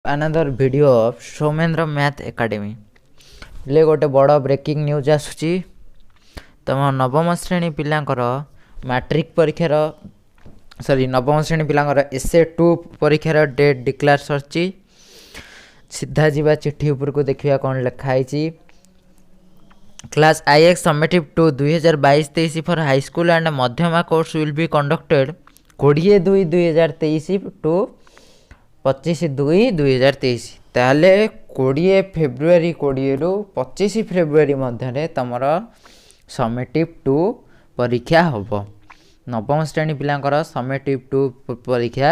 another video of Soumendra Math Academy. ले गोटे बड़ ब्रेकिंग न्यूज आसुची तुम नवम श्रेणी पिलांकर मैट्रिक परीक्षार सॉरी नवम श्रेणी पिलांकर SA2 परीक्षार डेट डिक्लेयर सरची सीधा जीवा चिट्ठी ऊपर को देखिया कौन लिखाई class IX Summative 2 2022-23 for high school and मध्यमा course will be conducted 20/2/2023 to 25/2/2023 ताले 20 फेब्रुआरी 20 रु 25 फेब्रुआरी मध्य तुमर Summative 2 परीक्षा हम नवम श्रेणी पिलांकर Summative 2 परीक्षा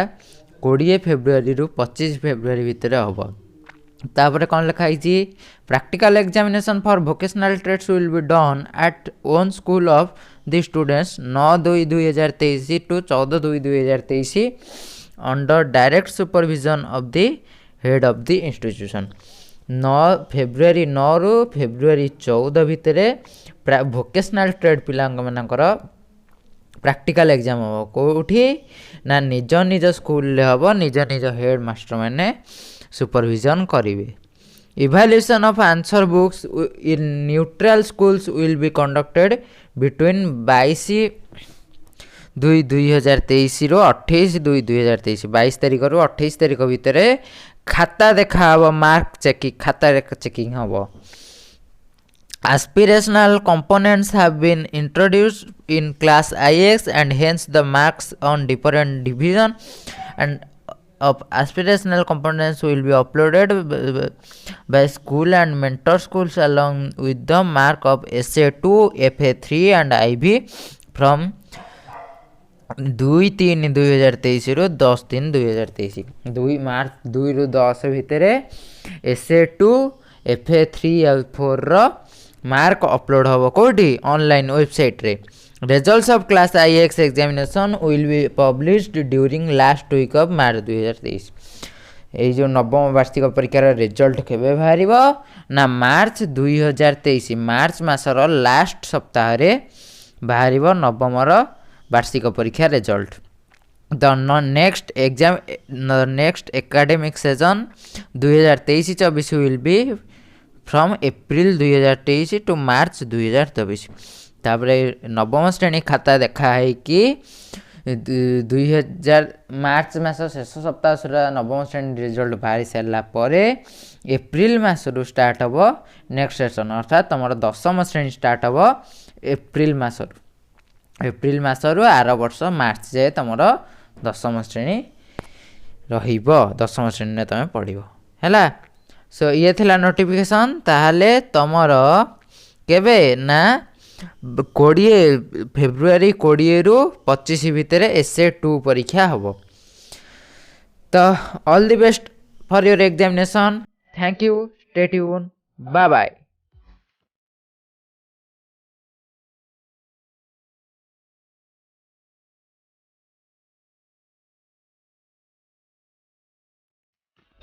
20 फेब्रुआरी रु 25 फेब्रुआरी भितर हम तापर कौन लिखाई practical examination for vocational trades will be done at own school of the students 9/2/2023 to 14/2/2023 under direct supervision of the head of the institution 9 रु फेब्रुआरी 14 भितर वोकेशनल ट्रेड पिला मानकर प्रैक्टिकल एग्जाम हम कौटी ना निज निज स्कूल हम निज निज हेड मास्टर मैंने सुपरविजन करेंगे evaluation of answer books in neutral schools will be conducted between 22/2/2023 रो 28/2/2023 22 तारिख रु 28 तारिख भितर खाता देखा हम मार्क चेकिंग खाता चेकिंग हम aspirational components have been introduced in class IX and hence the marks on different division and of aspirational components will be uploaded by school and mentor schools along with the mark of SA2, FA3 and IB from 2/3/2023 रु 10/3/2023 2 मार्च 2 रु 10 भितर SA2 FA3 और 4 रो mark upload हम कौटी online website रे results of class IX examination will be published during last week of March 2023 ये जो नवम वार्षिक परीक्षार रिजल्ट केबे बाहर ना मार्च 2023 मार्च मासर लास्ट सप्ताह रे बाहर नवमर वार्षिक परीक्षा result the next academic session 2023-24 will be from April 2023 to March 2024 तापर नवम श्रेणी खाता देखा है कि 2000 मार्च मास शेष सप्ताह सुधा नवम श्रेणी रिजल्ट बाहरी सारा पर एप्रिल मास रु स्टार्ट हम नेक्स्ट सेशन अर्थात तुम दशम श्रेणी स्टार्ट हम एप्रिल मास रु आर वर्ष मार्च जाए तुम दशम श्रेणी दशम श्रेणी में तुम पढ़ है सो ये थिला नोटिफिकेशन ताहले तमर केबे ना 20 फेब्रुआरी 20 रु 25 भितर SA2 परीक्षा हम तो all the best for your examination thank you stay tune bye bye.